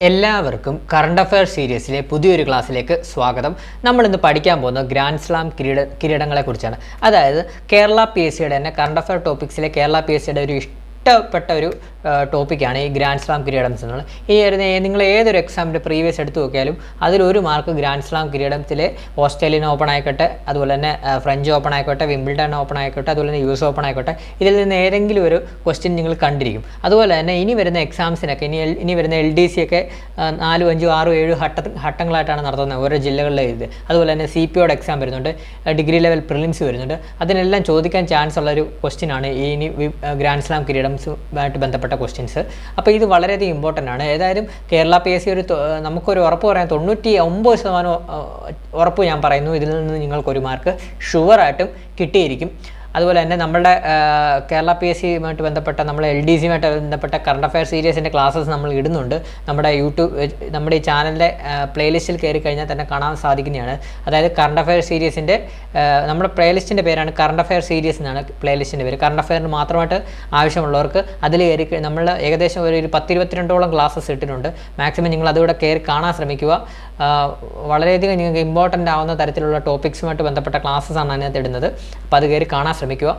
എല്ലാവർക്കും current affair സീരീസിലെ പുതിയൊരു ക്ലാസ്സിലേക്ക് സ്വാഗതം. നമ്മൾ ഇന്ന് പഠിക്കാൻ പോകുന്നത് ഗ്രാൻഡ് സ്ലാം കിരീടങ്ങളെ കുറിച്ചാണ്. അതായത് കേരള പി എസ് സിയുടെ തന്നെ കറണ്ട് അഫയർ ടോപ്പിക്സിലെ കേരള പി എസ് സിയുടെ ഒരു ഇഷ്ടപ്പെട്ട ഒരു ടോപ്പിക്കാണ് ഈ ഗ്രാൻഡ് സ്ലാം കിരീടംസ് എന്നുള്ളത്. ഈ നിങ്ങൾ ഏതൊരു എക്സാമിൻ്റെ പ്രീവിയസ് എടുത്തു നോക്കിയാലും അതിലൊരു മാർക്ക് ഗ്രാൻഡ് സ്ലാം കിരീടത്തിലെ ഓസ്ട്രേലിയൻ ഓപ്പൺ ആയിക്കോട്ടെ, അതുപോലെ തന്നെ ഫ്രഞ്ച് ഓപ്പൺ ആയിക്കോട്ടെ, വിംബിൾഡൺ ഓപ്പൺ ആയിക്കോട്ടെ, അതുപോലെ തന്നെ US ഓപ്പൺ ആയിക്കോട്ടെ, ഇതിൽ നിന്ന് ഏതെങ്കിലും ഒരു ക്വസ്റ്റ്യൻ നിങ്ങൾ കണ്ടിരിക്കും. അതുപോലെ തന്നെ ഇനി വരുന്ന എക്സാംസിനൊക്കെ ഇനി വരുന്ന LDC ഒക്കെ 4, 5, 6, 7 ഘട്ടങ്ങളായിട്ടാണ് നടത്തുന്നത് ഓരോ ജില്ലകളിലെ ഇത്. അതുപോലെ തന്നെ CPOയുടെ എക്സാം വരുന്നുണ്ട്, ഡിഗ്രി ലെവൽ പ്രിലിംസ് വരുന്നുണ്ട്. അതിനെല്ലാം ചോദിക്കാൻ ചാൻസ് ഉള്ള ഒരു ക്വസ്റ്റ്യൻ ആണ് ഇനി ഗ്രാൻഡ് സ്ലാം കിരീടംസുമായിട്ട് ബന്ധപ്പെട്ട ക്വസ്റ്റ്യൻസ്. അപ്പോൾ ഇത് വളരെയധികം ഇമ്പോർട്ടൻ്റ് ആണ്. ഏതായാലും കേരള പി എസ് സി നമുക്കൊരു ഉറപ്പ് പറയാൻ 99% ഉറപ്പ് ഞാൻ പറയുന്നു, ഇതിൽ നിന്ന് നിങ്ങൾക്കൊരു മാർക്ക് ഷുവറായിട്ടും കിട്ടിയിരിക്കും. അതുപോലെ തന്നെ നമ്മുടെ കേരള പി എസ് സിയുമായിട്ട് ബന്ധപ്പെട്ട നമ്മൾ LDCയുമായിട്ട് ബന്ധപ്പെട്ട കറണ്ട് അഫയർ സീരീസിൻ്റെ ക്ലാസ്സസ് നമ്മൾ ഇടുന്നുണ്ട്. നമ്മുടെ നമ്മുടെ ഈ ചാനലിൻ്റെ പ്ലേലിസ്റ്റിൽ കയറി കഴിഞ്ഞാൽ തന്നെ കാണാൻ സാധിക്കുന്നതാണ്. അതായത് കറണ്ട് അഫയർ സീരീസിൻ്റെ നമ്മുടെ പ്ലേലിസ്റ്റിൻ്റെ പേരാണ് കറണ്ട് അഫയർ സീരീസ് എന്നാണ് പ്ലേലിസ്റ്റിൻ്റെ പേര്. കറണ്ട് അഫയറിന് മാത്രമായിട്ട് ആവശ്യമുള്ളവർക്ക് അതിൽ കയറി നമ്മൾ ഏകദേശം ഒരു 10-22ഓളം ക്ലാസ്സസ് ഇട്ടിട്ടുണ്ട്. മാക്സിമം നിങ്ങൾ അതുകൂടെ കയറി കാണാൻ ശ്രമിക്കുക. വളരെയധികം നിങ്ങൾക്ക് ഇമ്പോർട്ടൻ്റ് ആവുന്ന തരത്തിലുള്ള ടോപ്പിക്സുമായിട്ട് ബന്ധപ്പെട്ട ക്ലാസ്സസാണ് അതിനകത്ത് ഇടുന്നത്. അപ്പോൾ അത് കയറി കാണാൻ ശ്രമിക്കുക.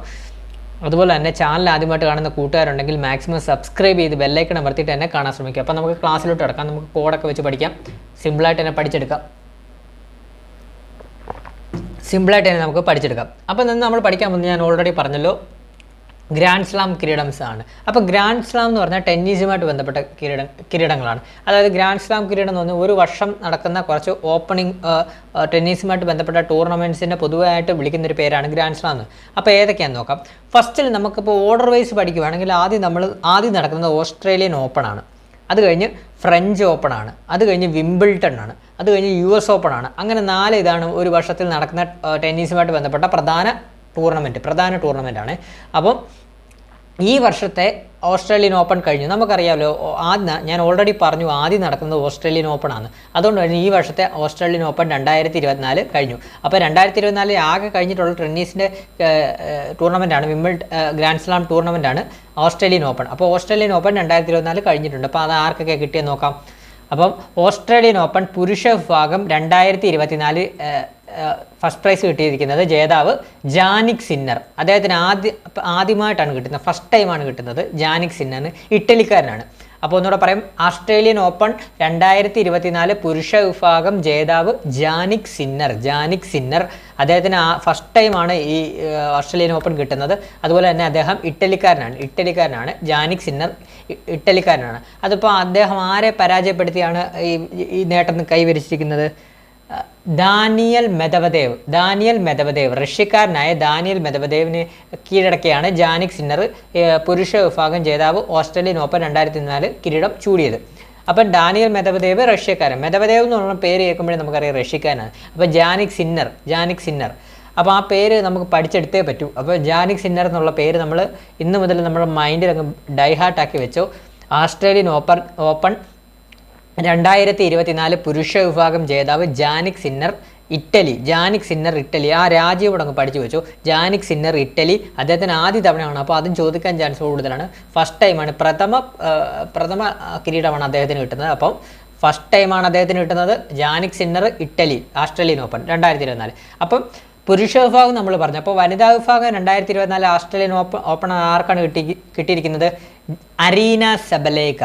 അതുപോലെ തന്നെ ചാനൽ ആദ്യമായിട്ട് കാണുന്ന കൂട്ടുകാരുണ്ടെങ്കിൽ മാക്സിമം സബ്സ്ക്രൈബ് ചെയ്ത് ബെല്ലൈക്കൺ അമർത്തിയിട്ട് തന്നെ കാണാൻ ശ്രമിക്കുക. അപ്പോൾ നമുക്ക് ക്ലാസ്സിലോട്ട് കിടക്കാം. നമുക്ക് കോഡൊക്കെ വെച്ച് പഠിക്കാം. സിമ്പിളായിട്ട് തന്നെ പഠിച്ചെടുക്കാം. നമുക്ക് പഠിച്ചെടുക്കാം. അപ്പോൾ നിന്ന് നമ്മൾ പഠിക്കാൻ പോകുന്നത് ഞാൻ ഓൾറെഡി പറഞ്ഞല്ലോ, ഗ്രാൻഡ് സ്ലാം കിരീടംസ് ആണ്. അപ്പോൾ ഗ്രാൻഡ് സ്ലാം എന്ന് പറഞ്ഞാൽ ടെന്നീസുമായിട്ട് ബന്ധപ്പെട്ട കിരീടങ്ങളാണ്. അതായത് ഗ്രാൻഡ് സ്ലാം കിരീടം എന്ന് പറഞ്ഞാൽ ഒരു വർഷം നടക്കുന്ന കുറച്ച് ഓപ്പണിംഗ് ടെന്നീസുമായിട്ട് ബന്ധപ്പെട്ട ടൂർണമെൻറ്റ്സിൻ്റെ പൊതുവായിട്ട് വിളിക്കുന്നൊരു പേരാണ് ഗ്രാൻഡ് സ്ലാം എന്ന്. അപ്പോൾ ഏതൊക്കെയാണെന്ന് നോക്കാം. ഫസ്റ്റിൽ നമുക്കിപ്പോൾ ഓർഡർ വൈസ് പഠിക്കുകയാണെങ്കിൽ ആദ്യം നടക്കുന്നത് ഓസ്ട്രേലിയൻ ഓപ്പൺ ആണ്. അത് കഴിഞ്ഞ് ഫ്രഞ്ച് ഓപ്പൺ ആണ്. അത് കഴിഞ്ഞ് വിംബിൾട്ടൺ ആണ്. അത് കഴിഞ്ഞ് US ഓപ്പൺ ആണ്. അങ്ങനെ 4 ഇതാണ് ഒരു വർഷത്തിൽ നടക്കുന്ന ടെന്നീസുമായിട്ട് ബന്ധപ്പെട്ട പ്രധാന ടൂർണമെൻ്റ് ആണ്. അപ്പം ഈ വർഷത്തെ ഓസ്ട്രേലിയൻ ഓപ്പൺ കഴിഞ്ഞു. നമുക്കറിയാമല്ലോ, ഞാൻ ഓൾറെഡി പറഞ്ഞു ആദ്യം നടക്കുന്നത് ഓസ്ട്രേലിയൻ ഓപ്പൺ ആണ്. അതുകൊണ്ട് തന്നെ ഈ വർഷത്തെ ഓസ്ട്രേലിയൻ ഓപ്പൺ 2024 കഴിഞ്ഞു. അപ്പോൾ 2024 ആകെ കഴിഞ്ഞിട്ടുള്ള ടെന്നീസിൻ്റെ ടൂർണമെൻറ്റാണ് ഗ്രാൻഡ് സ്ലാം ടൂർണമെൻറ്റാണ് ഓസ്ട്രേലിയൻ ഓപ്പൺ. അപ്പോൾ ഓസ്ട്രേലിയൻ ഓപ്പൺ 2024 കഴിഞ്ഞിട്ടുണ്ട്. അപ്പോൾ അത് ആർക്കൊക്കെ കിട്ടിയെന്ന് നോക്കാം. അപ്പം ഓസ്ട്രേലിയൻ ഓപ്പൺ പുരുഷ വിഭാഗം 2024 ഫസ്റ്റ് പ്രൈസ് കിട്ടിയിരിക്കുന്നത് ജേതാവ് ജാനിക് സിന്നർ. അദ്ദേഹത്തിന് ആദ്യമായിട്ടാണ് കിട്ടുന്നത്, ഫസ്റ്റ് ടൈമാണ് കിട്ടുന്നത്. ജാനിക് സിന്നറിന് ഇറ്റലിക്കാരനാണ്. അപ്പോൾ ഒന്നുകൂടെ പറയും, ഓസ്ട്രേലിയൻ ഓപ്പൺ 2024 പുരുഷ വിഭാഗം ജേതാവ് ജാനിക് സിന്നർ. അദ്ദേഹത്തിന് ഫസ്റ്റ് ടൈമാണ് ഈ ഓസ്ട്രേലിയൻ ഓപ്പൺ കിട്ടുന്നത്. അതുപോലെ തന്നെ അദ്ദേഹം ഇറ്റലിക്കാരനാണ്. Jannik Sinner ഇറ്റലിക്കാരനാണ്. അതിപ്പോൾ അദ്ദേഹം ആരെ പരാജയപ്പെടുത്തിയാണ് ഈ നേട്ടം കൈവരിച്ചിരിക്കുന്നത്? ദാനിയൽ മെദവദേവ് റഷ്യക്കാരനായ ദാനിയൽ മെദവദേവിനെ കീഴടക്കിയാണ് ജാനിക് സിന്നർ പുരുഷ വിഭാഗം ജേതാവ് ഓസ്ട്രേലിയൻ ഓപ്പൺ 2024 കിരീടം ചൂടിയത്. അപ്പം ഡാനിയൽ മെദവദേവ് റഷ്യക്കാരൻ. മെദവദേവ് എന്ന് പറഞ്ഞ പേര് കേൾക്കുമ്പോഴേ നമുക്കറിയാം റഷ്യക്കാരനാണ്. അപ്പോൾ ജാനിക് സിന്നർ. അപ്പോൾ ആ പേര് നമുക്ക് പഠിച്ചെടുത്തേ പറ്റൂ. അപ്പോൾ ജാനിക് സിന്നർ എന്നുള്ള പേര് നമ്മൾ ഇന്ന് മുതൽ നമ്മുടെ മൈൻഡിൽ അങ്ങ് ഡൈഹാർട്ടാക്കി വെച്ചോ. ഓസ്ട്രേലിയൻ ഓപ്പൺ 2024 പുരുഷ വിഭാഗം ജേതാവ് ജാനിക് സിന്നർ ഇറ്റലി. ആ രാജ്യം ഇവിടെ അങ്ങ് പഠിച്ചു വെച്ചു. Jannik Sinner Italy. അദ്ദേഹത്തിന് ആദ്യ തവണയാണ്. അപ്പോൾ അതും ചോദിക്കാൻ ചാൻസ് കൂടുതലാണ്. ഫസ്റ്റ് ടൈമാണ്, പ്രഥമ കിരീടമാണ് അദ്ദേഹത്തിന് കിട്ടുന്നത്. അപ്പം ഫസ്റ്റ് ടൈമാണ് അദ്ദേഹത്തിന് കിട്ടുന്നത്. Jannik Sinner Italy, Australian open 2024. അപ്പം പുരുഷ വിഭാഗം നമ്മൾ പറഞ്ഞു. അപ്പോൾ വനിതാ വിഭാഗം 2024 ഓസ്ട്രേലിയൻ ഓപ്പൺ ആർക്കാണ് കിട്ടിയിരിക്കുന്നത്? അരീന സെബലെങ്ക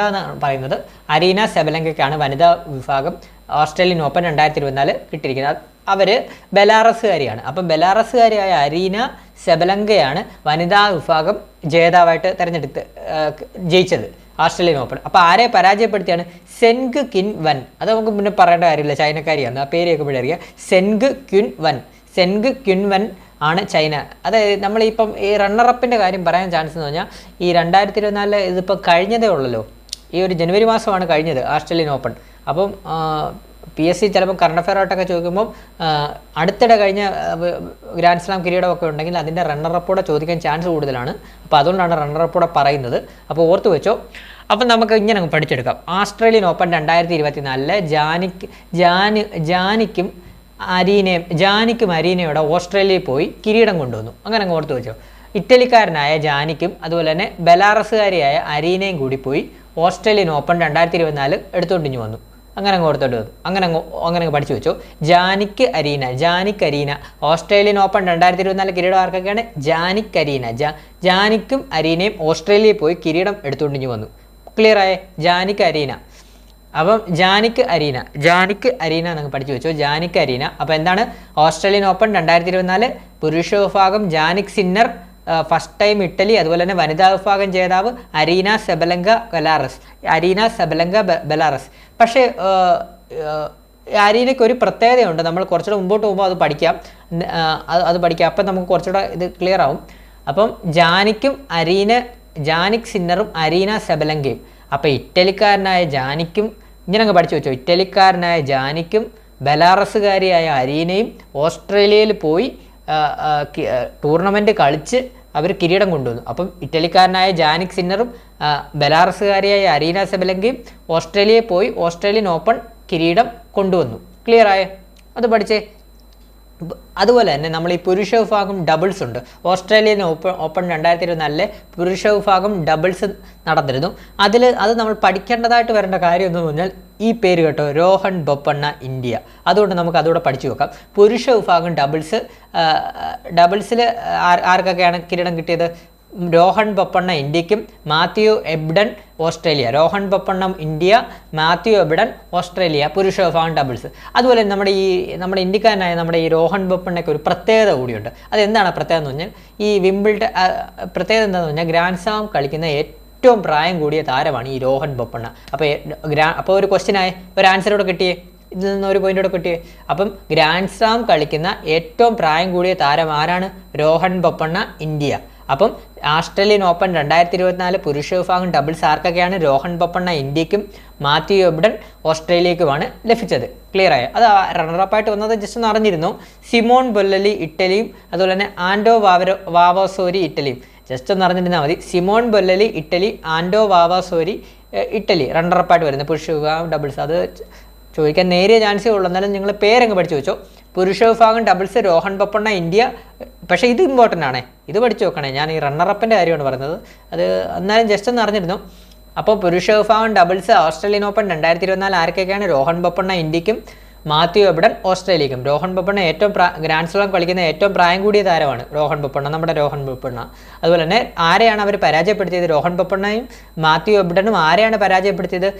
എന്നാണ് പറയുന്നത്. അരീന സെബലെങ്കയ്ക്കാണ് വനിതാ വിഭാഗം ഓസ്ട്രേലിയൻ ഓപ്പൺ 2024 കിട്ടിയിരിക്കുന്നത്. അവർ ബെലാറസുകാരിയാണ്. അപ്പം ബെലാറസുകാരിയായ അരീന സെബലെങ്കയാണ് വനിതാ വിഭാഗം ജേതാവായിട്ട് ജയിച്ചത് ഓസ്ട്രേലിയൻ ഓപ്പൺ. അപ്പോൾ ആരെ പരാജയപ്പെടുത്തിയാണ്? സെൻഗ് കിൻ വൻ. അത് നമുക്ക് പിന്നെ പറയേണ്ട കാര്യമില്ല, ചൈനക്കാരിയാണ്. ആ പേര് കേൾക്കുമ്പോഴേ അറിയാം. സെൻഗ് ക്യുൻ വൻ ആണ് ചൈന. അതായത് നമ്മളിപ്പം ഈ റണ്ണറപ്പിൻ്റെ കാര്യം പറയാൻ ചാൻസ് എന്ന് പറഞ്ഞാൽ ഈ 2024 ഇതിപ്പോൾ കഴിഞ്ഞതേ ഉള്ളല്ലോ. ഈ ഒരു ജനുവരി മാസമാണ് കഴിഞ്ഞത് ഓസ്ട്രേലിയൻ ഓപ്പൺ. അപ്പം PSC ചിലപ്പോൾ കറണ്ട് അഫയർ ആയിട്ടൊക്കെ ചോദിക്കുമ്പം അടുത്തിടെ കഴിഞ്ഞ ഗ്രാൻഡ് സ്ലാം കിരീടമൊക്കെ ഉണ്ടെങ്കിൽ അതിൻ്റെ റണ്ണറപ്പോടെ ചോദിക്കാൻ ചാൻസ് കൂടുതലാണ്. അപ്പോൾ അതുകൊണ്ടാണ് റണ്ണറപ്പോടെ പറയുന്നത്. അപ്പോൾ ഓർത്ത് വെച്ചോ. അപ്പം നമുക്ക് ഇങ്ങനെ പഠിച്ചെടുക്കാം. ഓസ്ട്രേലിയൻ ഓപ്പൺ 2024 ജാനിക്കും അരീനയോടെ ഓസ്ട്രേലിയയിൽ പോയി കിരീടം കൊണ്ടുവന്നു. അങ്ങനെ അങ്ങ് ഓർത്ത് വെച്ചോ. ഇറ്റലിക്കാരനായ ജാനിക്കും അതുപോലെ തന്നെ ബെലാറസുകാരിയായ അരീനയും കൂടി പോയി ഓസ്ട്രേലിയൻ ഓപ്പൺ 2024 എടുത്തുകൊണ്ടിഞ്ഞു വന്നു. അങ്ങനെ അങ്ങ് ഓർത്തോട്ട് വന്നു, അങ്ങനെ പഠിച്ചു വെച്ചോ. ജാനിക് അരീന ഓസ്ട്രേലിയൻ ഓപ്പൺ 2024 കിരീടം ആർക്കൊക്കെയാണ്? Jannik arena. ജാനിക്കും അരീനയും ഓസ്ട്രേലിയയിൽ പോയി കിരീടം എടുത്തുകൊണ്ടിഞ്ഞു വന്നു. ക്ലിയർ ആയേ? Jannik Aryna. അപ്പം ജാനിക് അരീന എന്നങ്ങ് പഠിച്ചു വെച്ചോ, ജാനിക് അരീന. അപ്പോൾ എന്താണ്? ഓസ്ട്രേലിയൻ ഓപ്പൺ 2024 പുരുഷ വിഭാഗം Jannik Sinner first time Italy, അതുപോലെ തന്നെ വനിതാ വിഭാഗം ജേതാവ് അരീന സെബലങ്ക ബെലാറസ്. പക്ഷേ അരീനയ്ക്ക് ഒരു പ്രത്യേകതയുണ്ട്, നമ്മൾ കുറച്ചുകൂടെ മുമ്പോട്ട് പോകുമ്പോൾ അത് പഠിക്കാം. അപ്പം നമുക്ക് കുറച്ചുകൂടെ ഇത് ക്ലിയർ ആവും. അപ്പം ജാനിക് സിന്നറും അരീന സെബലങ്കയും. അപ്പോൾ ഇറ്റലിക്കാരനായ ജാനിക്കും, ഇങ്ങനെ അങ്ങ് പഠിച്ചു വെച്ചോ, ഇറ്റലിക്കാരനായ ജാനിക്കും ബെലാറസുകാരിയായ അരീനയും ഓസ്ട്രേലിയയിൽ പോയി ടൂർണമെൻറ്റ് കളിച്ച് അവർ കിരീടം കൊണ്ടുവന്നു. അപ്പം ഇറ്റലിക്കാരനായ ജാനിക് സിന്നറും ബെലാറസുകാരിയായ അരീന സെബലങ്കയും ഓസ്ട്രേലിയയിൽ പോയി ഓസ്ട്രേലിയൻ ഓപ്പൺ കിരീടം കൊണ്ടുവന്നു. ക്ലിയർ ആയോ? അത് പഠിച്ചേ. അതുപോലെ തന്നെ നമ്മൾ ഈ പുരുഷ വിഭാഗം ഡബിൾസ് ഉണ്ട്. ഓസ്ട്രേലിയൻ ഓപ്പൺ 2024 പുരുഷ വിഭാഗം ഡബിൾസ് നടന്നിരുന്നു. അത് നമ്മൾ പഠിക്കേണ്ടതായിട്ട് വരേണ്ട കാര്യം എന്ന് പറഞ്ഞാൽ ഈ പേര് കേട്ടോ, രോഹൻ ബൊപ്പണ്ണ ഇന്ത്യ. അതുകൊണ്ട് നമുക്ക് അതുകൂടെ പഠിച്ചു വെക്കാം. പുരുഷ വിഭാഗം ഡബിൾസിൽ ആർക്കൊക്കെയാണ് കിരീടം കിട്ടിയത്? രോഹൻ ബൊപ്പണ്ണ ഇന്ത്യക്കും Matthew Ebden Australia. Rohan Bopanna India, Mathew Ebden Australia, പുരുഷ വിഭാഗം ഡബിൾസ്. അതുപോലെ നമ്മുടെ ഇന്ത്യക്കാരനായ നമ്മുടെ ഈ രോഹൻ ബൊപ്പണ്ണയ്ക്ക് ഒരു പ്രത്യേകത കൂടിയുണ്ട്. അതെന്താണ് പ്രത്യേകത എന്ന് പറഞ്ഞാൽ, ഈ വിംബിൾഡൺ പ്രത്യേകത എന്താണെന്ന് പറഞ്ഞാൽ ഗ്രാൻഡ് സ്ലാം കളിക്കുന്ന ഏറ്റവും പ്രായം കൂടിയ താരമാണ് ഈ രോഹൻ ബൊപ്പണ്ണ. അപ്പോൾ ഒരു ക്വസ്റ്റ്യനായി ഒരു ആൻസറോടെ കിട്ടിയേ, ഇതിൽ നിന്ന് ഒരു പോയിന്റോടെ കിട്ടിയേ. അപ്പം ഗ്രാൻഡ് സ്ലാം കളിക്കുന്ന ഏറ്റവും പ്രായം കൂടിയ താരം ആരാണ്? രോഹൻ ബൊപ്പണ്ണ ഇന്ത്യ. അപ്പം ഓസ്ട്രേലിയൻ ഓപ്പൺ 2024 പുരുഷ വിഭാഗം ഡബിൾസ് ആർക്കൊക്കെയാണ്? രോഹൻ ബൊപ്പണ്ണ ഇന്ത്യക്കും മാത്യു എബ്ഡൻ ഓസ്ട്രേലിയക്കുമാണ് ലഭിച്ചത്. ക്ലിയർ ആയോ? അത് റണ്ണറപ്പായിട്ട് വന്നത് ജസ്റ്റ് ഒന്ന് അറിഞ്ഞിരുന്നു. സിമോൺ ബൊല്ലലി ഇറ്റലിയും അതുപോലെ തന്നെ ആൻഡോ വാവോസോരി ഇറ്റലിയും. ജസ്റ്റ് ഒന്ന് അറിഞ്ഞിരുന്നാൽ മതി. സിമോൺ ബൊല്ലലി ഇറ്റലി, ആൻഡോ വാവോസോരി ഇറ്റലി റണ്ണറപ്പായിട്ട് വരുന്നത് പുരുഷ വിഭാഗം ഡബിൾസ്. അത് ചോദിക്കാൻ നേരിയ ചാൻസേ ഉള്ളൂ, എന്നാലും നിങ്ങൾ പേരങ്ങ് പഠിച്ചു വെച്ചോ. പുരുഷ വിഭാഗം ഡബിൾസ് രോഹൻ ബൊപ്പണ്ണ ഇന്ത്യ. പക്ഷേ ഇത് ഇമ്പോർട്ടൻ്റ് ആണ്, ഇത് പഠിച്ചു വെക്കണേ. ഞാൻ ഈ റണ്ണറപ്പിൻ്റെ കാര്യമാണ് പറയുന്നത്, അത് എന്നാലും ജസ്റ്റ് ഒന്ന് അറിഞ്ഞിരുന്നു. അപ്പോൾ പുരുഷ വിഭാഗം ഡബിൾസ് ഓസ്ട്രേലിയൻ ഓപ്പൺ 2024 ആർക്കൊക്കെയാണ്? രോഹൻ ബൊപ്പണ്ണ ഇന്ത്യക്കും മാത്യു എബ്ഡൻ ഓസ്ട്രേലിയക്കും. രോഹൻ ബൊപ്പണ്ണ ഗ്രാൻഡ് സ്ലാം കളിക്കുന്ന ഏറ്റവും പ്രായം കൂടിയ താരമാണ് രോഹൻ ബൊപ്പണ്ണ, നമ്മുടെ രോഹൻ ബൊപ്പണ്ണ. അതുപോലെ തന്നെ ആരെയാണ് അവർ പരാജയപ്പെടുത്തിയത്? രോഹൻ ബൊപ്പണ്ണയും മാത്യു എബ്ഡനും ആരെയാണ് പരാജയപ്പെടുത്തിയത്?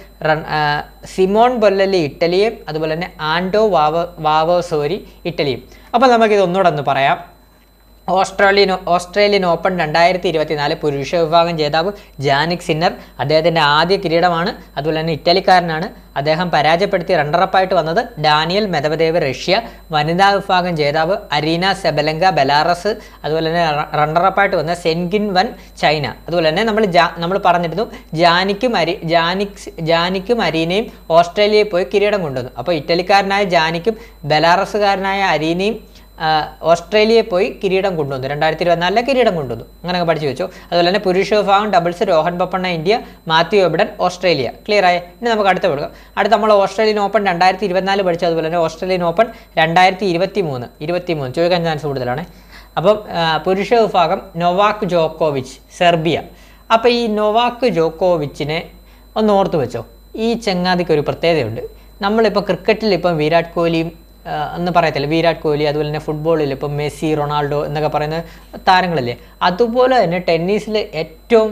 സിമോൺ ബൊല്ലലി ഇറ്റലിയും അതുപോലെ തന്നെ ആൻഡോ വാവോസോരി ഇറ്റലിയും. അപ്പോൾ നമുക്കിത് ഒന്നുകൂടെ ഒന്ന് പറയാം. ഓസ്ട്രേലിയൻ ഓപ്പൺ 2024 പുരുഷ വിഭാഗം ജേതാവ് ജാനിക് സിന്നർ. അദ്ദേഹത്തിൻ്റെ ആദ്യ കിരീടമാണ്. അതുപോലെ തന്നെ ഇറ്റലിക്കാരനാണ്. അദ്ദേഹം പരാജയപ്പെടുത്തി റണ്ണറപ്പായിട്ട് വന്നത് ഡാനിയൽ മെദവദേവ് റഷ്യ. വനിതാ വിഭാഗം ജേതാവ് അരീന സെബലങ്ക ബെലാറസ്. അതുപോലെ തന്നെ റണ്ണറപ്പായിട്ട് വന്ന സെൻഗിൻ വൻ ചൈന. അതുപോലെ തന്നെ നമ്മൾ പറഞ്ഞിരുന്നു ജാനിക്കും അരീനയും ഓസ്ട്രേലിയയിൽ പോയി കിരീടം കൊണ്ടുവന്നു. അപ്പോൾ ഇറ്റലിക്കാരനായ ജാനിക്കും ബെലാറസുകാരനായ അരീനയും ഓസ്ട്രേലിയയിൽ പോയി കിരീടം കൊണ്ടുവന്നു. 2024 കിരീടം കൊണ്ടുവന്നു. അങ്ങനെയൊക്കെ പഠിച്ചു വെച്ചു. അതുപോലെ തന്നെ പുരുഷ വിഭാഗം doubles Rohan Bopanna India, Mathew Ebden Australia. Clear ആയി? ഇനി നമുക്ക് അടുത്ത കൊടുക്കാം. അടുത്ത നമ്മൾ ഓസ്ട്രേലിയൻ ഓപ്പൺ 2024 പഠിച്ചു. അതുപോലെ തന്നെ ഓസ്ട്രേലിയൻ ഓപ്പൺ 2023 ചോദിക്കാൻ ചാൻസ് കൂടുതലാണ്. അപ്പം പുരുഷ വിഭാഗം നൊവാക് ജോക്കോവിച്ച് സെർബിയ. അപ്പോൾ ഈ നൊവാക് ജോക്കോവിച്ചിനെ ഒന്ന് ഓർത്ത് വെച്ചോ. ഈ ചങ്ങാതിക്ക് ഒരു പ്രത്യേകതയുണ്ട്. നമ്മളിപ്പോൾ ക്രിക്കറ്റിൽ ഇപ്പം വിരാട് കോഹ്ലിയും എന്ന് പറയത്തില്ല, വിരാട് കോഹ്ലി. അതുപോലെ തന്നെ ഫുട്ബോളിൽ ഇപ്പം മെസ്സി, റൊണാൾഡോ എന്നൊക്കെ പറയുന്ന താരങ്ങളില്ലേ, അതുപോലെ തന്നെ ടെന്നീസിൽ ഏറ്റവും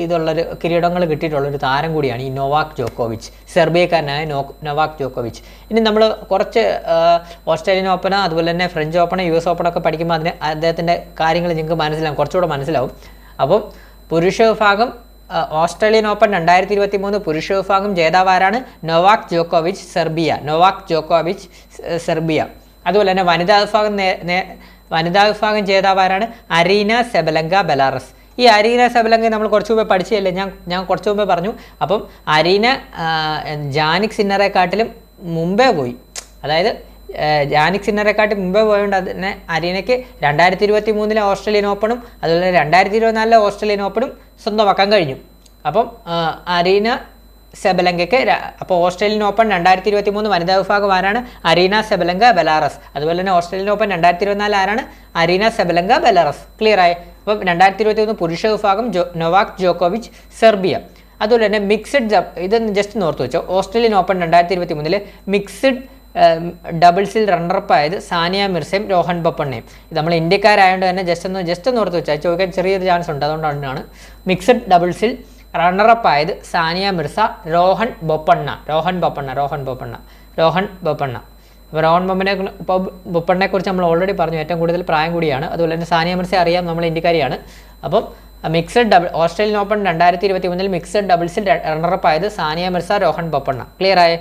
ഇതുള്ളൊരു കിരീടങ്ങൾ കിട്ടിയിട്ടുള്ളൊരു താരം കൂടിയാണ് ഈ നൊവാക് ജോക്കോവിച്ച്, സെർബിയക്കാരനായ നൊവാക് ജോക്കോവിച്ച്. ഇനി നമ്മൾ കുറച്ച് ഓസ്ട്രേലിയൻ ഓപ്പൺ അതുപോലെ തന്നെ ഫ്രഞ്ച് ഓപ്പൺ US ഓപ്പണൊക്കെ പഠിക്കുമ്പോൾ അദ്ദേഹത്തിൻ്റെ കാര്യങ്ങൾ നിങ്ങൾക്ക് മനസ്സിലാവും, കുറച്ചുകൂടെ മനസ്സിലാവും. അപ്പം പുരുഷ വിഭാഗം ഓസ്ട്രേലിയൻ ഓപ്പൺ 2023 പുരുഷ വിഭാഗം ജേതാവാരാണ്? നൊവാക് ജോക്കോവിച്ച് സെർബിയ. അതുപോലെ തന്നെ വനിതാ വിഭാഗം ജേതാവാരാണ്? Aryna Sabalenka Belarus. ഈ അരീന സെബലങ്ക നമ്മൾ കുറച്ച് മുമ്പേ പഠിച്ചതല്ലേ, ഞാൻ കുറച്ച് മുമ്പേ പറഞ്ഞു. അപ്പം അരീന ജാനിക് സിന്നറെക്കാട്ടിലും മുമ്പേ പോയി, അതായത് ജാനിക് സിന്നറെക്കാട്ടി മുമ്പേ പോയതുകൊണ്ട് തന്നെ അരീനയ്ക്ക് 2023 ഓസ്ട്രേലിയൻ ഓപ്പണും അതുപോലെ 2024 ഓസ്ട്രേലിയൻ ഓപ്പണും സ്വന്തമാക്കാൻ കഴിഞ്ഞു. അപ്പം അരീന സെബലങ്കയ്ക്ക് അപ്പോൾ ഓസ്ട്രേലിയൻ ഓപ്പൺ 2023 വനിതാ വിഭാഗം ആരാണ്? Aryna Sabalenka Belarus. അതുപോലെ തന്നെ ഓസ്ട്രേലിയൻ ഓപ്പൺ 2024 ആരാണ്? Aryna Sabalenka Belarus. ക്ലിയർ ആയി? അപ്പം 2021 പുരുഷ വിഭാഗം നൊവാക് ജോക്കോവിച്ച് സെർബിയ. അതുപോലെ തന്നെ മിക്സഡ് ഇതൊന്ന് ജസ്റ്റ് ഓർത്ത് വെച്ചോ. ഓസ്ട്രേലിയൻ ഓപ്പൺ 2023 മിക്സഡ് ഡബിൾസിൽ റണ്ണറപ്പ് ആയത് സാനിയ മിർസയും രോഹൻ ബൊപ്പണ്ണയും. ഇത് നമ്മൾ ഇന്ത്യക്കാരായതുകൊണ്ട് തന്നെ ജസ്റ്റ് ഒന്ന് ഓർത്ത് വെച്ചാൽ ചോദിക്കാൻ ചെറിയൊരു ചാൻസ് ഉണ്ട്, അതുകൊണ്ടാണ്. മിക്സഡ് ഡബിൾസിൽ റണ്ണറപ്പ് ആയത് സാനിയ മിർസ, രോഹൻ ബൊപ്പണ്ണ. അപ്പോൾ ബൊപ്പണ്ണയെ കുറിച്ച് നമ്മൾ ഓൾറെഡി പറഞ്ഞു, ഏറ്റവും കൂടുതൽ പ്രായം കൂടിയാണ്. അതുപോലെ തന്നെ സാനിയ മിർസയെ അറിയാം, നമ്മൾ ഇന്ത്യക്കാരിയാണ്. അപ്പം mixed double Australian open 2023 mixed ഡബിൾസിൽ റണ്ണറപ്പ് ആയത് സാനിയ മിർസ, രോഹൻ ബൊപ്പണ്ണ. ക്ലിയർ ആയേ?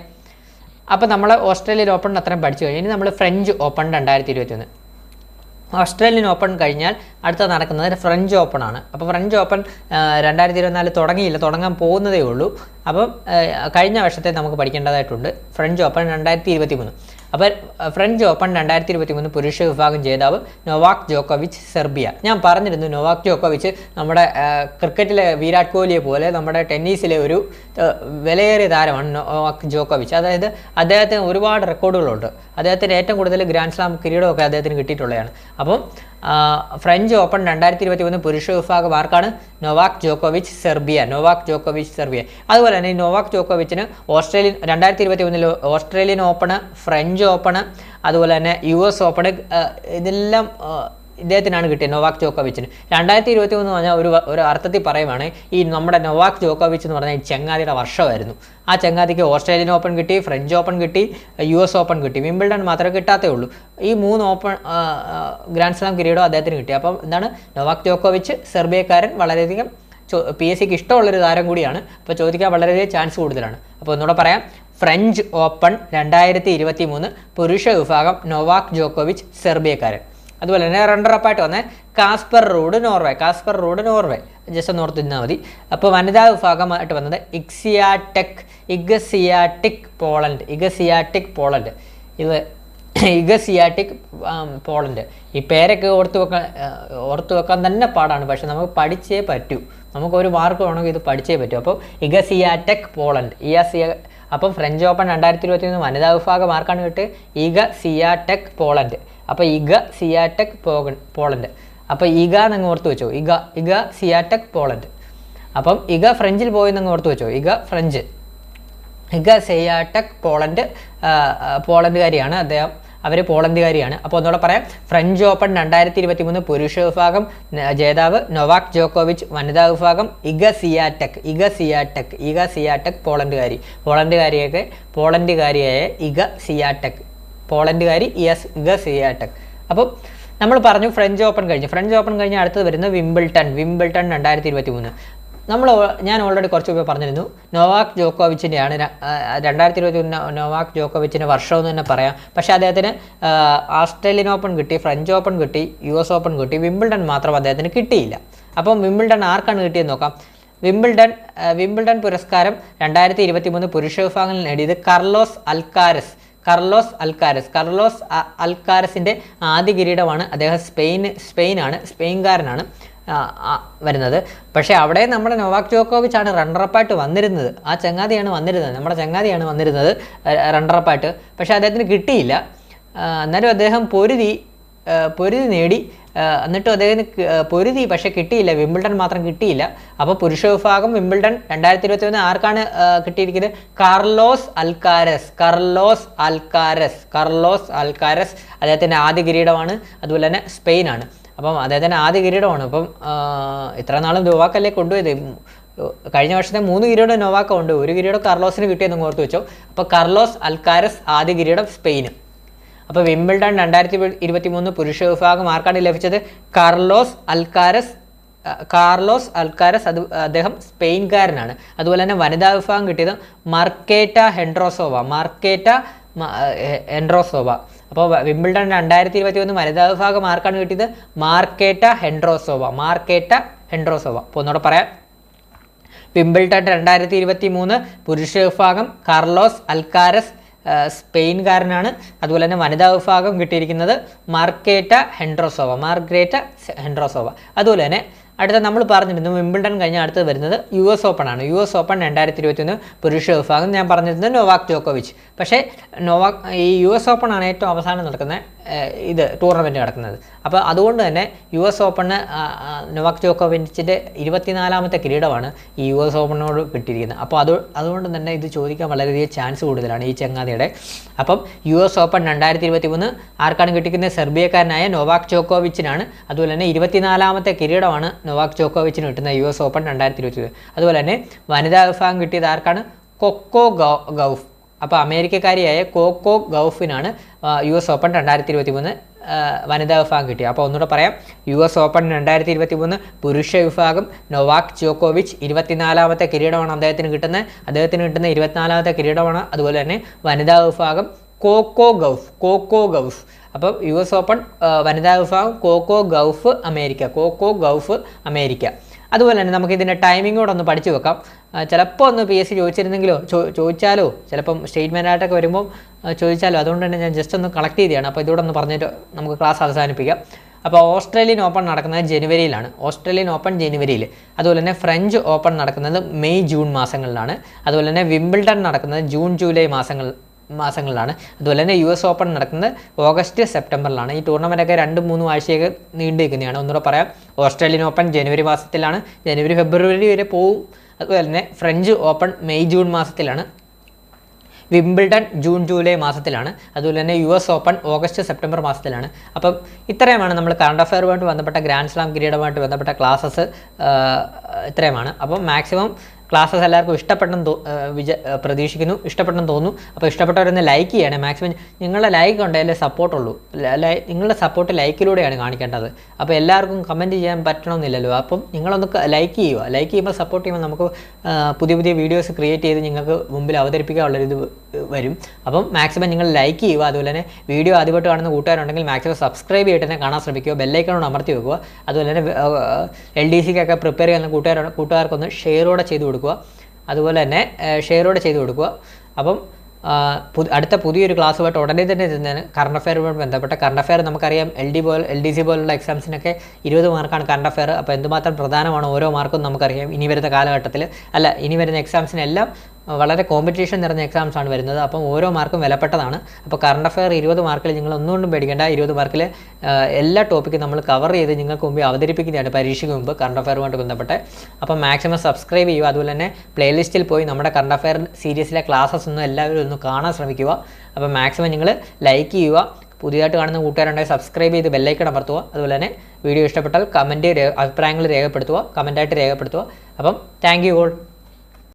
അപ്പോൾ നമ്മൾ ഓസ്ട്രേലിയൻ ഓപ്പൺ അത്രയും പഠിച്ചു കഴിഞ്ഞു. ഇനി നമ്മൾ ഫ്രഞ്ച് ഓപ്പൺ 2021. ഓസ്ട്രേലിയൻ ഓപ്പൺ കഴിഞ്ഞാൽ അടുത്ത നടക്കുന്നത് ഫ്രഞ്ച് ഓപ്പൺ ആണ്. അപ്പോൾ ഫ്രഞ്ച് ഓപ്പൺ 2024 തുടങ്ങിയില്ല, തുടങ്ങാൻ പോകുന്നതേ ഉള്ളൂ. അപ്പം കഴിഞ്ഞ വർഷത്തെ നമുക്ക് പഠിക്കേണ്ടതായിട്ടുണ്ട്. French open 2023. അപ്പോൾ ഫ്രഞ്ച് ഓപ്പൺ 2023 പുരുഷ വിഭാഗം ജേതാവ് നൊവാക് ജോക്കോവിച്ച് സെർബിയ. ഞാൻ പറഞ്ഞിരുന്നു നൊവാക് ജോക്കോവിച്ച് നമ്മുടെ ക്രിക്കറ്റിലെ വിരാട് കോഹ്ലിയെ പോലെ നമ്മുടെ ടെന്നീസിലെ ഒരു വിലയേറിയ താരമാണ് നൊവാക് ജോക്കോവിച്ച്. അതായത് അദ്ദേഹത്തിന് ഒരുപാട് റെക്കോർഡുകളുണ്ട്. അദ്ദേഹത്തിന് ഏറ്റവും കൂടുതൽ ഗ്രാൻഡ് സ്ലാം കിരീടമൊക്കെ അദ്ദേഹത്തിന് കിട്ടിയിട്ടുള്ളതാണ്. അപ്പം ഫ്രഞ്ച് ഓപ്പൺ 2023 പുരുഷ വിഭാഗം ആർക്കാണ്? നൊവാക് ജോക്കോവിച്ച് സെർബിയ. അതുപോലെ തന്നെ നൊവാക് ജോക്കോവിച്ചിന് 2023 ഓസ്ട്രേലിയൻ ഓപ്പണ്, ഫ്രഞ്ച് ഓപ്പണ്, അതുപോലെ തന്നെ US ഓപ്പണ്, ഇതെല്ലാം ഇദ്ദേഹത്തിനാണ് കിട്ടിയത്, നൊവാക് ജോക്കോവിച്ചിന്. 2023 എന്ന് പറഞ്ഞാൽ ഒരു അർത്ഥത്തിൽ പറയുവാണ് ഈ നമ്മുടെ നൊവാക് ജോക്കോവിച്ച് എന്ന് പറഞ്ഞാൽ ഈ ചങ്ങാതിയുടെ വർഷമായിരുന്നു. ആ ചങ്ങാതിക്ക് ഓസ്ട്രേലിയൻ ഓപ്പൺ കിട്ടി, ഫ്രഞ്ച് ഓപ്പൺ കിട്ടി, US ഓപ്പൺ കിട്ടി, വിംബിൾഡൺ മാത്രമേ കിട്ടാത്തേ ഉള്ളൂ. ഈ 3 ഓപ്പൺ ഗ്രാൻഡ് സ്ലാം കിരീടം അദ്ദേഹത്തിന് കിട്ടി. അപ്പം എന്താണ്, നൊവാക് ജോക്കോവിച്ച് സെർബിയക്കാരൻ വളരെയധികം PSCക്ക് ഇഷ്ടമുള്ളൊരു താരം കൂടിയാണ്. അപ്പോൾ ചോദിക്കാൻ വളരെയധികം ചാൻസ് കൂടുതലാണ്. അപ്പോൾ ഒന്നുകൂടെ പറയാം, ഫ്രഞ്ച് ഓപ്പൺ 2023 പുരുഷ വിഭാഗം നൊവാക് ജോക്കോവിച്ച് സെർബിയക്കാരൻ. അതുപോലെ തന്നെ റണ്ണറപ്പായിട്ട് വന്ന കാസ്പർ റൂഡ് നോർവേ. ജസ്റ്റ് ഒന്ന് ഓർത്തിരുന്നാൽ മതി. അപ്പോൾ വനിതാ വിഭാഗമായിട്ട് വന്നത് ഇഗസിയാറ്റിക് പോളണ്ട്. ഈ പേരൊക്കെ ഓർത്ത് വെക്കാൻ തന്നെ പാടാണ്, പക്ഷെ നമുക്ക് പഠിച്ചേ പറ്റൂ. നമുക്കൊരു മാർക്ക് വേണമെങ്കിൽ ഇത് പഠിച്ചേ പറ്റൂ. അപ്പോൾ ഇഗസിയാറ്റെക് പോളണ്ട്. അപ്പം ഫ്രഞ്ച് ഓപ്പൺ 2023 വനിതാ വിഭാഗം ആർക്കാണ് കിട്ടിയത്? ഇഗസിയാറ്റെക് പോളണ്ട്. അപ്പോൾ ഇഗസിയാറ്റെക് പോളണ്ട്. അപ്പോൾ എന്നങ്ങ് ഓർത്ത് വെച്ചോ, ഇഗസിയാറ്റെക് പോളണ്ട്. അപ്പം ഫ്രഞ്ചിൽ പോയെന്നങ്ങ് ഓർത്ത് വെച്ചോ, ഇഗസിയാറ്റെക് പോളണ്ടുകാരിയാണ് അദ്ദേഹം. അവർ പോളണ്ടുകാരിയാണ്. അപ്പോൾ ഒന്നുകൂടെ പറയാം, ഫ്രഞ്ച് ഓപ്പൺ 2023 പുരുഷ വിഭാഗം ജേതാവ് നൊവാക് ജോക്കോവിച്ച്, വനിതാ വിഭാഗം ഇഗസിയാറ്റെക് പോളണ്ടുകാരിയായ ഇഗസിയാറ്റെക്. അപ്പോൾ നമ്മൾ പറഞ്ഞു ഫ്രഞ്ച് ഓപ്പൺ കഴിഞ്ഞ് അടുത്തത് വരുന്നത് വിംബിൾട്ടൺ 2023. ഞാൻ ഓൾറെഡി കുറച്ച് മുമ്പ് പറഞ്ഞിരുന്നു, നൊവാക് ജോക്കോവിച്ചിൻ്റെയാണ് 2023 നൊവാക് ജോക്കോവിച്ചിൻ്റെ വർഷമെന്ന് തന്നെ പറയാം. പക്ഷേ അദ്ദേഹത്തിന് ഓസ്ട്രേലിയൻ ഓപ്പൺ കിട്ടി, ഫ്രഞ്ച് ഓപ്പൺ കിട്ടി, US ഓപ്പൺ കിട്ടി, വിംബിൾഡൺ മാത്രം അദ്ദേഹത്തിന് കിട്ടിയില്ല. അപ്പം വിംബിൾഡൺ ആർക്കാണ് കിട്ടിയെന്ന് നോക്കാം. വിംബിൾഡൺ പുരസ്കാരം 2023 പുരുഷ വിഭാഗത്തിൽ നേടിയത് കാർലോസ് അൽക്കാരസിൻ്റെ ആദ്യ കിരീടമാണ്. അദ്ദേഹം സ്പെയിൻകാരനാണ് വരുന്നത്. പക്ഷേ അവിടെ നമ്മുടെ നൊവാക് ജോക്കോവിച്ചാണ് റണ്ണറപ്പായിട്ട് വന്നിരുന്നത്. നമ്മുടെ ചങ്ങാതിയാണ് വന്നിരുന്നത് റണ്ണറപ്പായിട്ട്. പക്ഷേ അദ്ദേഹത്തിന് കിട്ടിയില്ല. എന്നാലും അദ്ദേഹം പൊരുതി നേടി. എന്നിട്ടും അദ്ദേഹത്തിന് പക്ഷേ കിട്ടിയില്ല, വിംബിൾഡൺ മാത്രം കിട്ടിയില്ല. അപ്പോൾ പുരുഷ വിഭാഗം വിംബിൾഡൺ 2023 ആർക്കാണ് കിട്ടിയിരിക്കുന്നത്? Carlos Alcaraz. അദ്ദേഹത്തിൻ്റെ ആദ്യ കിരീടമാണ്. അതുപോലെ തന്നെ സ്പെയിനാണ്. അപ്പം അദ്ദേഹത്തിൻ്റെ ആദ്യ കിരീടമാണ്. അപ്പം ഇത്ര നാളും നൊവാക്കല്ലേ കൊണ്ടുപോയത്. കഴിഞ്ഞ വർഷത്തെ 3 കിരീടം നൊവാക്ക ഉണ്ട്, 1 കിരീടം കാർലോസിന് കിട്ടിയെന്ന് ഓർത്ത് വെച്ചോ. അപ്പോൾ കാർലോസ് അൽക്കാരസ് ആദ്യ കിരീടം സ്പെയിന്. അപ്പോൾ വിംബിൾഡൺ 2023 പുരുഷ വിഭാഗം ആർക്കാണ് ലഭിച്ചത്? Carlos Alcaraz. അദ്ദേഹം സ്പെയിൻകാരനാണ്. അതുപോലെ തന്നെ വനിതാ വിഭാഗം കിട്ടിയത് മാർക്കേറ്റ ഹെൻഡ്രോസോവ. അപ്പോൾ വിംബിൾഡൺ 2023 വനിതാ വിഭാഗം ആർക്കാണ് കിട്ടിയത്? മാർക്കേറ്റ ഹെൻഡ്രോസോവ. അപ്പോൾ ഒന്നുകൂടെ പറയാം, വിംബിൾഡൺ 2023 പുരുഷ വിഭാഗം കാർലോസ് അൽക്കാരസ് സ്പെയിൻകാരനാണ്. അതുപോലെ തന്നെ വനിതാ വിഭാഗം കിട്ടിയിരിക്കുന്നത് മാർഗ്രേറ്റ ഹെൻഡ്രോസോവ. അതുപോലെ തന്നെ അടുത്ത നമ്മൾ പറഞ്ഞിരുന്നു വിംബിൾഡൺ കഴിഞ്ഞ അടുത്ത് വരുന്നത് US ഓപ്പൺ ആണ്. US ഓപ്പൺ 2023 പുരുഷ വിഭാഗം ഞാൻ പറഞ്ഞിരുന്നത് നൊവാക് ജോക്കോവിച്ച്. പക്ഷേ ഈ US ഓപ്പൺ ആണ് ഏറ്റവും അവസാനം നടക്കുന്നത്. ഇത് ടൂർണമെൻറ്റ് നടക്കുന്നത്. അപ്പോൾ അതുകൊണ്ട് തന്നെ US ഓപ്പണിന് നൊവാക് ജോക്കോവിച്ചിൻ്റെ 24ാമത്തെ കിരീടമാണ് ഈ US ഓപ്പണിനോട് കിട്ടിയിരിക്കുന്നത്. അപ്പോൾ അതുകൊണ്ട് തന്നെ ഇത് ചോദിക്കാൻ വളരെയധികം ചാൻസ് കൂടുതലാണ് ഈ ചങ്ങാതിയുടെ. അപ്പം US ഓപ്പൺ 2023 ആർക്കാണ് കിട്ടിയിരിക്കുന്നത്? സെർബിയക്കാരനായ നൊവാക് ജോക്കോവിച്ചിനാണ്. അതുപോലെ തന്നെ 24ാമത്തെ കിരീടമാണ് നൊവാക് ജോക്കോവിച്ചിന് കിട്ടുന്ന US ഓപ്പൺ 2023. അതുപോലെ തന്നെ വനിതാ വിഭാഗം കിട്ടിയത് ആർക്കാണ്? Coco Gauff. അപ്പോൾ അമേരിക്കക്കാരിയായ കോക്കോ ഗൗഫിനാണ് US ഓപ്പൺ 2023 വനിതാ വിഭാഗം കിട്ടിയത്. അപ്പോൾ ഒന്നുകൂടെ പറയാം, US ഓപ്പൺ 2023 പുരുഷ വിഭാഗം നൊവാക് ജോക്കോവിച്ച് 24ാമത്തെ കിരീടമാണ് അദ്ദേഹത്തിന് കിട്ടുന്നത്. 24ാമത്തെ കിരീടമാണ്. അതുപോലെ തന്നെ വനിതാ വിഭാഗം കോക്കോ ഗൗഫ്. അപ്പം US ഓപ്പൺ വനിതാ വിഭാഗം കോക്കോ ഗൗഫ് അമേരിക്ക. അതുപോലെ തന്നെ നമുക്ക് ഇതിൻ്റെ ടൈമിങ്ങോടെ ഒന്ന് പഠിച്ചു വെക്കാം. ചിലപ്പോൾ ഒന്ന് PSC ചോദിച്ചിരുന്നെങ്കിലോ ചോദിച്ചാലോ ചിലപ്പം സ്റ്റേറ്റ്മെൻറ്റായിട്ടൊക്കെ വരുമ്പോൾ ചോദിച്ചാലോ, അതുകൊണ്ട് തന്നെ ഞാൻ ജസ്റ്റ് ഒന്ന് കളക്ട് ചെയ്തതാണ്. അപ്പോൾ ഇതോടെ ഒന്ന് പറഞ്ഞിട്ട് നമുക്ക് ക്ലാസ് അവസാനിപ്പിക്കാം. അപ്പോൾ ഓസ്ട്രേലിയൻ ഓപ്പൺ നടക്കുന്നത് ജനുവരിയിലാണ്. അതുപോലെ തന്നെ ഫ്രഞ്ച് ഓപ്പൺ നടക്കുന്നത് മെയ് ജൂൺ മാസങ്ങളിലാണ്. അതുപോലെ തന്നെ വിംബിൾഡൺ നടക്കുന്നത് ജൂൺ ജൂലൈ മാസങ്ങളിലാണ്. അതുപോലെ തന്നെ US ഓപ്പൺ നടക്കുന്നത് ഓഗസ്റ്റ് സെപ്റ്റംബറിലാണ്. ഈ ടൂർണമെൻറ്റൊക്കെ 2-3 ആഴ്ചയൊക്കെ നീണ്ടു നിൽക്കുന്നതാണ്. ഒന്നുകൂടെ പറയാം, ഓസ്ട്രേലിയൻ ഓപ്പൺ ജനുവരി മാസത്തിലാണ്, ഫെബ്രുവരി വരെ പോവും. അതുപോലെ തന്നെ ഫ്രഞ്ച് ഓപ്പൺ മെയ് ജൂൺ മാസത്തിലാണ്, വിംബിൾഡൺ ജൂൺ ജൂലൈ മാസത്തിലാണ്. അതുപോലെ തന്നെ US ഓപ്പൺ ഓഗസ്റ്റ് സെപ്റ്റംബർ മാസത്തിലാണ്. അപ്പം ഇത്രയുമാണ് നമ്മൾ കറണ്ട് അഫയറുമായിട്ട് ബന്ധപ്പെട്ട ഗ്രാൻഡ് സ്ലാം കിരീടമായിട്ട് ബന്ധപ്പെട്ട ക്ലാസ്സസ് ഇത്രയുമാണ്. അപ്പം മാക്സിമം ക്ലാസ്സസ് എല്ലാവർക്കും പ്രതീക്ഷിക്കുന്നു, ഇഷ്ടപ്പെട്ടെന്ന് തോന്നുന്നു. അപ്പോൾ ഇഷ്ടപ്പെട്ടവരൊന്ന് ലൈക്ക് ചെയ്യണേ. മാക്സിമം നിങ്ങളുടെ ലൈക്ക് ഉണ്ടെങ്കിലേ സപ്പോർട്ടുള്ളൂ. നിങ്ങളുടെ സപ്പോർട്ട് ലൈക്കിലൂടെയാണ് കാണിക്കേണ്ടത്. അപ്പോൾ എല്ലാവർക്കും കമൻറ്റ് ചെയ്യാൻ പറ്റണമെന്നില്ലല്ലോ. അപ്പം നിങ്ങളൊന്ന് ലൈക്ക് ചെയ്യുമ്പോൾ സപ്പോർട്ട് ചെയ്യുമ്പോൾ നമുക്ക് പുതിയ വീഡിയോസ് ക്രിയേറ്റ് ചെയ്ത് നിങ്ങൾക്ക് മുമ്പിൽ അവതരിപ്പിക്കാനുള്ളൊരിത് വരും. അപ്പം മാക്സിമം നിങ്ങൾ ലൈക്ക് ചെയ്യുക. അതുപോലെ തന്നെ വീഡിയോ ആദ്യമായിട്ട് കാണുന്ന കൂട്ടുകാരുണ്ടെങ്കിൽ മാക്സിമം സബ്സ്ക്രൈബ് ചെയ്തിട്ട് തന്നെ കാണാൻ ശ്രമിക്കുക. ബെല്ലൈക്കണോട് അമർത്തി വെക്കുക. അതുപോലെ തന്നെ LDCക്കൊക്കെ പ്രിപ്പയർ ചെയ്യുന്ന കൂട്ടുകാർക്കൊന്ന് ഷെയറോടെ ചെയ്ത് കൊടുക്കുക. അപ്പം അടുത്ത പുതിയൊരു ക്ലാസ്സുമായിട്ട് ഉടനെ തന്നെ എത്തുന്നതാണ്. കറണ്ട് അഫയറുമായി ബന്ധപ്പെട്ട കറണ്ട് അഫയർ നമുക്കറിയാം, LDC പോലുള്ള എക്സാംസിനൊക്കെ 20 മാർക്കാണ് കറണ്ട് അഫയർ. അപ്പോൾ എന്തുമാത്രം പ്രധാനമാണ് ഓരോ മാർക്കും നമുക്കറിയാം. ഇനി വരുന്ന എക്സാംസിനെല്ലാം വളരെ കോമ്പറ്റീഷൻ നിറഞ്ഞ എക്സാംസാണ് വരുന്നത്. അപ്പം ഓരോ മാർക്കും വിലപ്പെട്ടതാണ്. അപ്പോൾ കറണ്ട് അഫയർ 20 മാർക്കിൽ നിങ്ങൾ ഒന്നുകൊണ്ടും പേടിക്കേണ്ട. 20 മാർക്കിൽ എല്ലാ ടോപ്പിക്കും നമ്മൾ കവർ ചെയ്ത് നിങ്ങൾക്ക് മുമ്പ് അവതരിപ്പിക്കുന്നതാണ് പരീക്ഷയ്ക്ക് മുമ്പ് കറണ്ട് അഫയറുമായിട്ട് ബന്ധപ്പെട്ട്. അപ്പം മാക്സിമം സബ്സ്ക്രൈബ് ചെയ്യുക. അതുപോലെ തന്നെ പ്ലേലിസ്റ്റിൽ പോയി നമ്മുടെ കറണ്ട് അഫയർ സീരീസിലെ ക്ലാസ്സസ് എല്ലാവരും ഒന്ന് കാണാൻ ശ്രമിക്കുക. അപ്പോൾ മാക്സിമം നിങ്ങൾ ലൈക്ക് ചെയ്യുക. പുതിയതായിട്ട് കാണുന്ന കൂട്ടുകാരുണ്ടെങ്കിൽ സബ്സ്ക്രൈബ് ചെയ്ത് ബെല്ലൈക്കൺ അമർത്തുക. അതുപോലെ തന്നെ വീഡിയോ ഇഷ്ടപ്പെട്ടാൽ അഭിപ്രായങ്ങൾ കമൻറ്റായിട്ട് രേഖപ്പെടുത്തുക. അപ്പം താങ്ക് യു ഓൾ.